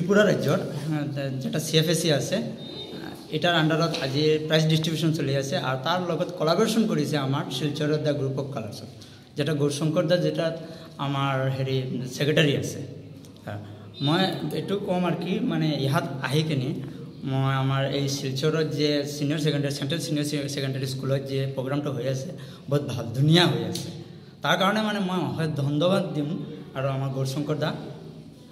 ত্রিপুরা রাজ্যর যেটা সিএফএসি আছে এটার আন্ডারত আজি প্রাইজ ডিস্ট্রিবিউশন চলি আছে আর তার লগত কোলাবোরেশন করেছে আমার শিলচরের দ্য গ্রুপ অফ কালার্সত যেটা গৌরশঙ্কর দা যেটা আমার হেৰি সেক্রেটারি আছে মই এইটো কম আর কি মানে ইহাত আহি কিনে মই আমার এই শিলচরের যে senior secondary central senior secondary স্কুলত যে প্রোগ্রামটা হয়ে আছে বহুত ভাল ধুনিয়া হয়ে আছে তার কারণে মানে মই ধন্যবাদ দিম আর আমার গৌরশঙ্কর দা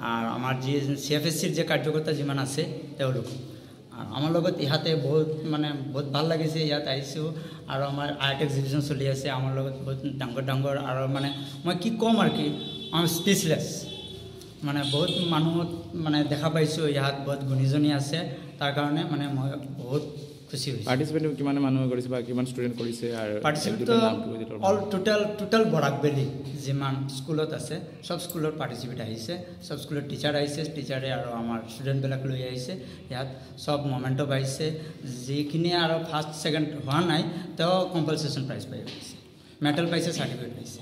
আর আমার যে সিএফএসির যে কার্যকর্তা যিমান আছে তেওঁলোক আর আমার লগত ইহাতে বহুত ভাল লাগিছে ইয়াত আইছোঁ আর আমার আর্ট এক্সিবিশন চলি আছে আমার লগত বহুত ডাঙর আর মানে মই কি কম আর কি আমি স্পীচলেস মানে বহুত মানুহ মানে দেখা পাইছোঁ ইয়াত বহুত গুণীজনী আছে তার কারণে মানে মই বহুত খুশি হয়েছি পার্টিসিপেট কিমান মানুহে কৰিছে বা কিমান ষ্টুডেন্ট কৰিছে আৰু participate all total Barak valley যিমান স্কুলত আছে সব স্কুলত পার্টিসিপেট আহিছে সব স্কুলত টিচার আহিছে টিচারে আর আমার স্টুডেন্টবিলাক লৈ আহিছে ইয়াত সব মোমেন্টো পাইছে যিখিনি আর ফার্স্ট সেকেন্ড হওয়া নাই তেও কম্পালসেশন প্রাইজ পাই মেডেল পাইছে সার্টিফিকেট পাইছে